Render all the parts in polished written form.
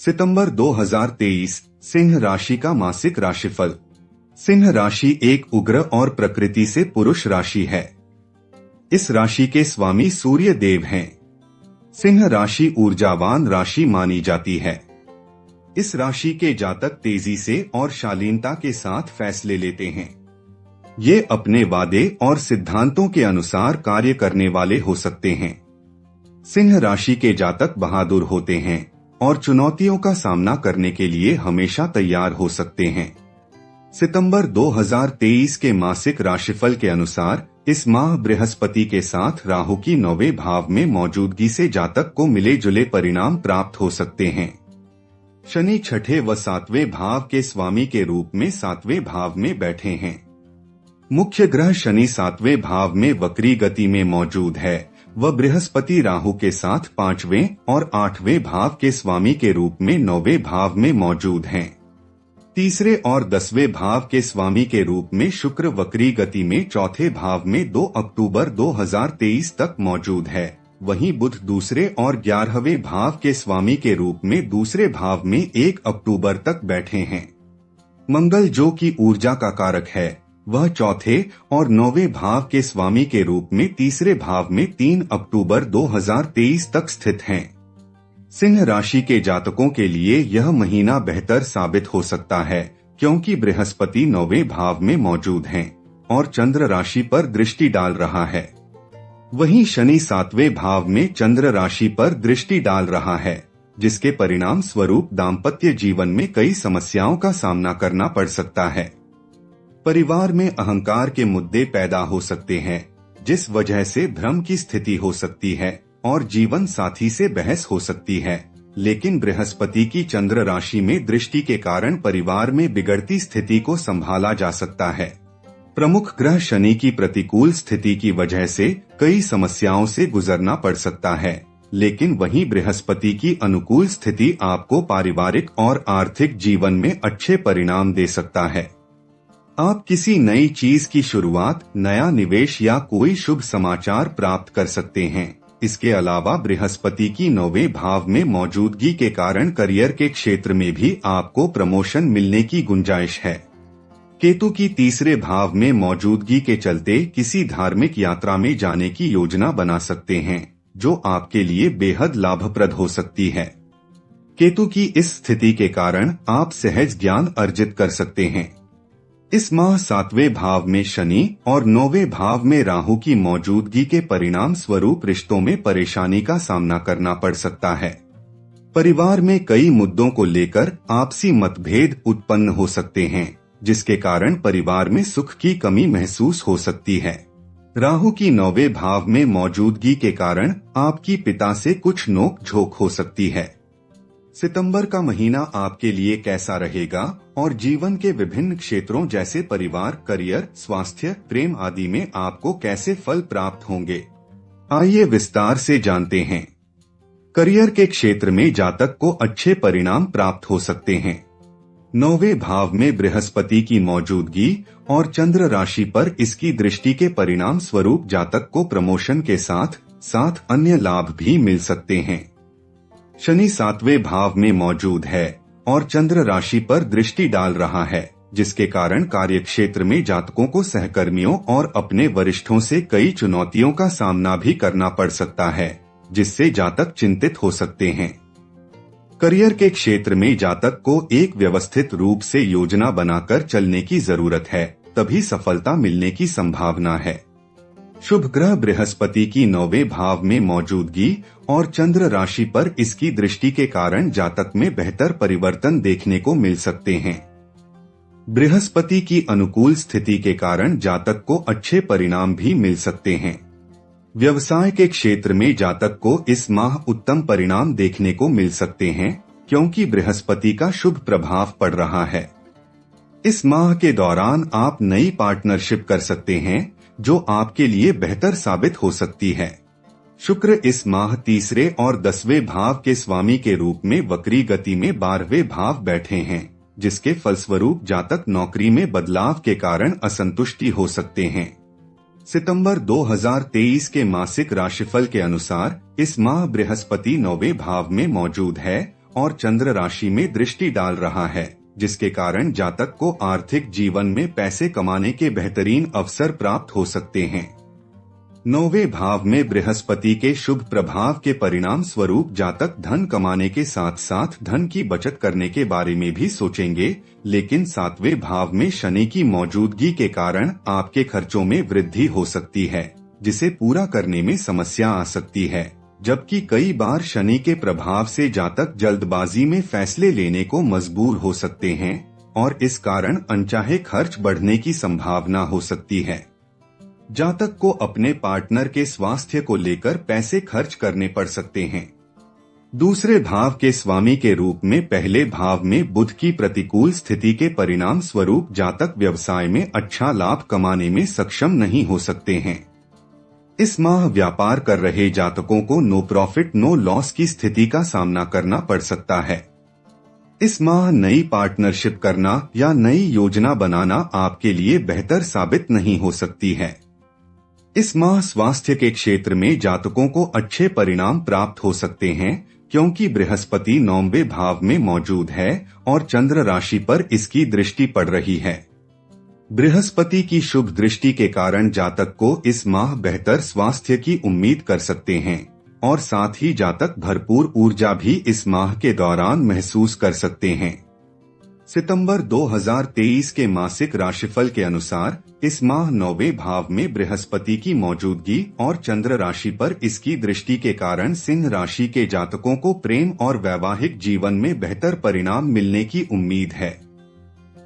सितंबर 2023 सिंह राशि का मासिक राशिफल। सिंह राशि एक उग्र और प्रकृति से पुरुष राशि है। इस राशि के स्वामी सूर्य देव हैं। सिंह राशि ऊर्जावान राशि मानी जाती है। इस राशि के जातक तेजी से और शालीनता के साथ फैसले लेते हैं। ये अपने वादे और सिद्धांतों के अनुसार कार्य करने वाले हो सकते हैं। सिंह राशि के जातक बहादुर होते हैं और चुनौतियों का सामना करने के लिए हमेशा तैयार हो सकते हैं। सितंबर 2023 के मासिक राशिफल के अनुसार इस माह बृहस्पति के साथ राहु की 9वें भाव में मौजूदगी से जातक को मिले जुले परिणाम प्राप्त हो सकते हैं। शनि 6ठे व 7वें भाव के स्वामी के रूप में 7वें भाव में बैठे हैं। मुख्य ग्रह शनि 7वें भाव में वक्री गति में मौजूद है व बृहस्पति राहु के साथ 5वें और 8वें भाव के स्वामी के रूप में 9वें भाव में मौजूद हैं। तीसरे और 10वें भाव के स्वामी के रूप में शुक्र वक्री गति में चौथे भाव में 2 अक्टूबर 2023 तक मौजूद है। वहीं बुध दूसरे और 11वें भाव के स्वामी के रूप में दूसरे भाव में 1 अक्टूबर तक बैठे हैं। मंगल जो कि ऊर्जा का कारक है वह चौथे और 9वें भाव के स्वामी के रूप में तीसरे भाव में 3 अक्टूबर 2023 तक स्थित हैं। सिंह राशि के जातकों के लिए यह महीना बेहतर साबित हो सकता है क्योंकि बृहस्पति 9वें भाव में मौजूद हैं और चंद्र राशि पर दृष्टि डाल रहा है। वहीं शनि 7वें भाव में चंद्र राशि पर दृष्टि डाल रहा है, जिसके परिणाम स्वरूप दाम्पत्य जीवन में कई समस्याओं का सामना करना पड़ सकता है। परिवार में अहंकार के मुद्दे पैदा हो सकते हैं, जिस वजह से भ्रम की स्थिति हो सकती है और जीवन साथी से बहस हो सकती है। लेकिन बृहस्पति की चंद्र राशि में दृष्टि के कारण परिवार में बिगड़ती स्थिति को संभाला जा सकता है। प्रमुख ग्रह शनि की प्रतिकूल स्थिति की वजह से कई समस्याओं से गुजरना पड़ सकता है, लेकिन वहीं बृहस्पति की अनुकूल स्थिति आपको पारिवारिक और आर्थिक जीवन में अच्छे परिणाम दे सकता है। आप किसी नई चीज की शुरुआत, नया निवेश या कोई शुभ समाचार प्राप्त कर सकते हैं। इसके अलावा बृहस्पति की 9वें भाव में मौजूदगी के कारण करियर के क्षेत्र में भी आपको प्रमोशन मिलने की गुंजाइश है। केतु की तीसरे भाव में मौजूदगी के चलते किसी धार्मिक यात्रा में जाने की योजना बना सकते हैं, जो आपके लिए बेहद लाभप्रद हो सकती है। केतु की इस स्थिति के कारण आप सहज ज्ञान अर्जित कर सकते हैं। इस माह 7वें भाव में शनि और 9वें भाव में राहु की मौजूदगी के परिणाम स्वरूप रिश्तों में परेशानी का सामना करना पड़ सकता है। परिवार में कई मुद्दों को लेकर आपसी मतभेद उत्पन्न हो सकते हैं, जिसके कारण परिवार में सुख की कमी महसूस हो सकती है। राहु की 9वें भाव में मौजूदगी के कारण आपकी पिता से कुछ नोक झोंक हो सकती है। सितंबर का महीना आपके लिए कैसा रहेगा और जीवन के विभिन्न क्षेत्रों जैसे परिवार, करियर, स्वास्थ्य, प्रेम आदि में आपको कैसे फल प्राप्त होंगे, आइए विस्तार से जानते हैं। करियर के क्षेत्र में जातक को अच्छे परिणाम प्राप्त हो सकते हैं। 9वें भाव में बृहस्पति की मौजूदगी और चंद्र राशि पर इसकी दृष्टि के परिणाम स्वरूप जातक को प्रमोशन के साथ साथ अन्य लाभ भी मिल सकते हैं। शनि 7वें भाव में मौजूद है और चंद्र राशि पर दृष्टि डाल रहा है, जिसके कारण कार्यक्षेत्र में जातकों को सहकर्मियों और अपने वरिष्ठों से कई चुनौतियों का सामना भी करना पड़ सकता है, जिससे जातक चिंतित हो सकते हैं। करियर के क्षेत्र में जातक को एक व्यवस्थित रूप से योजना बनाकर चलने की जरूरत है, तभी सफलता मिलने की संभावना है। शुभ ग्रह बृहस्पति की 9वें भाव में मौजूदगी और चंद्र राशि पर इसकी दृष्टि के कारण जातक में बेहतर परिवर्तन देखने को मिल सकते हैं। बृहस्पति की अनुकूल स्थिति के कारण जातक को अच्छे परिणाम भी मिल सकते हैं। व्यवसाय के क्षेत्र में जातक को इस माह उत्तम परिणाम देखने को मिल सकते हैं, क्योंकि बृहस्पति का शुभ प्रभाव पड़ रहा है। इस माह के दौरान आप नई पार्टनरशिप कर सकते हैं, जो आपके लिए बेहतर साबित हो सकती है। शुक्र इस माह तीसरे और 10वें भाव के स्वामी के रूप में वक्री गति में 12वें भाव बैठे हैं, जिसके फलस्वरूप जातक नौकरी में बदलाव के कारण असंतुष्टि हो सकते हैं। सितंबर 2023 के मासिक राशिफल के अनुसार इस माह बृहस्पति 9वें भाव में मौजूद है और चंद्र राशि में दृष्टि डाल रहा है, जिसके कारण जातक को आर्थिक जीवन में पैसे कमाने के बेहतरीन अवसर प्राप्त हो सकते हैं। 9वें भाव में बृहस्पति के शुभ प्रभाव के परिणाम स्वरूप जातक धन कमाने के साथ साथ धन की बचत करने के बारे में भी सोचेंगे, लेकिन 7वें भाव में शनि की मौजूदगी के कारण आपके खर्चों में वृद्धि हो सकती है, जिसे पूरा करने में समस्या आ सकती है। जबकि कई बार शनि के प्रभाव से जातक जल्दबाजी में फैसले लेने को मजबूर हो सकते हैं और इस कारण अनचाहे खर्च बढ़ने की संभावना हो सकती है। जातक को अपने पार्टनर के स्वास्थ्य को लेकर पैसे खर्च करने पड़ सकते हैं। दूसरे भाव के स्वामी के रूप में पहले भाव में बुध की प्रतिकूल स्थिति के परिणाम स्वरूप जातक व्यवसाय में अच्छा लाभ कमाने में सक्षम नहीं हो सकते हैं। इस माह व्यापार कर रहे जातकों को नो प्रॉफिट नो लॉस की स्थिति का सामना करना पड़ सकता है। इस माह नई पार्टनरशिप करना या नई योजना बनाना आपके लिए बेहतर साबित नहीं हो सकती है। इस माह स्वास्थ्य के क्षेत्र में जातकों को अच्छे परिणाम प्राप्त हो सकते हैं, क्योंकि बृहस्पति 9वें भाव में मौजूद है और चंद्र राशि पर इसकी दृष्टि पड़ रही है। बृहस्पति की शुभ दृष्टि के कारण जातक को इस माह बेहतर स्वास्थ्य की उम्मीद कर सकते हैं और साथ ही जातक भरपूर ऊर्जा भी इस माह के दौरान महसूस कर सकते हैं। सितंबर 2023 के मासिक राशिफल के अनुसार इस माह 9वें भाव में बृहस्पति की मौजूदगी और चंद्र राशि पर इसकी दृष्टि के कारण सिंह राशि के जातकों को प्रेम और वैवाहिक जीवन में बेहतर परिणाम मिलने की उम्मीद है।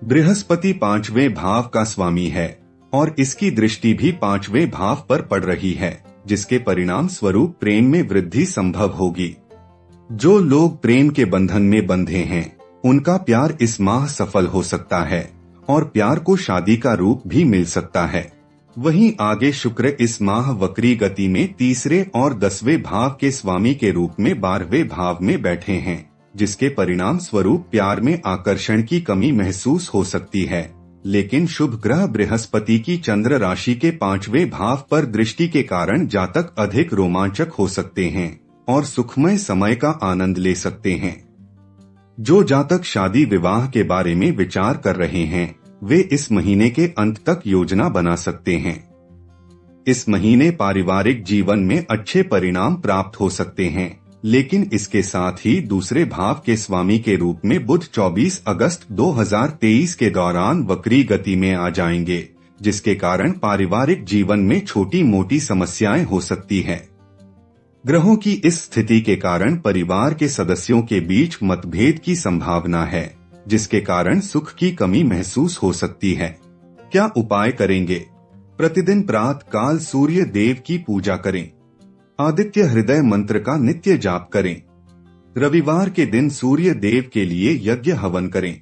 बृहस्पति 5वें भाव का स्वामी है और इसकी दृष्टि भी 5वें भाव पर पड़ रही है, जिसके परिणाम स्वरूप प्रेम में वृद्धि संभव होगी। जो लोग प्रेम के बंधन में बंधे हैं उनका प्यार इस माह सफल हो सकता है और प्यार को शादी का रूप भी मिल सकता है। वहीं आगे शुक्र इस माह वक्री गति में तीसरे और 10वें भाव के स्वामी के रूप में 12वें भाव में बैठे हैं, जिसके परिणाम स्वरूप प्यार में आकर्षण की कमी महसूस हो सकती है। लेकिन शुभ ग्रह बृहस्पति की चंद्र राशि के 5वें भाव पर दृष्टि के कारण जातक अधिक रोमांचक हो सकते हैं और सुखमय समय का आनंद ले सकते हैं। जो जातक शादी विवाह के बारे में विचार कर रहे हैं वे इस महीने के अंत तक योजना बना सकते हैं। इस महीने पारिवारिक जीवन में अच्छे परिणाम प्राप्त हो सकते हैं, लेकिन इसके साथ ही दूसरे भाव के स्वामी के रूप में बुध 24 अगस्त 2023 के दौरान वक्री गति में आ जाएंगे, जिसके कारण पारिवारिक जीवन में छोटी मोटी समस्याएं हो सकती है। ग्रहों की इस स्थिति के कारण परिवार के सदस्यों के बीच मतभेद की संभावना है, जिसके कारण सुख की कमी महसूस हो सकती है। क्या उपाय करेंगे? प्रतिदिन प्रातः काल सूर्य देव की पूजा करें। आदित्य हृदय मंत्र का नित्य जाप करें। रविवार के दिन सूर्य देव के लिए यज्ञ हवन करें।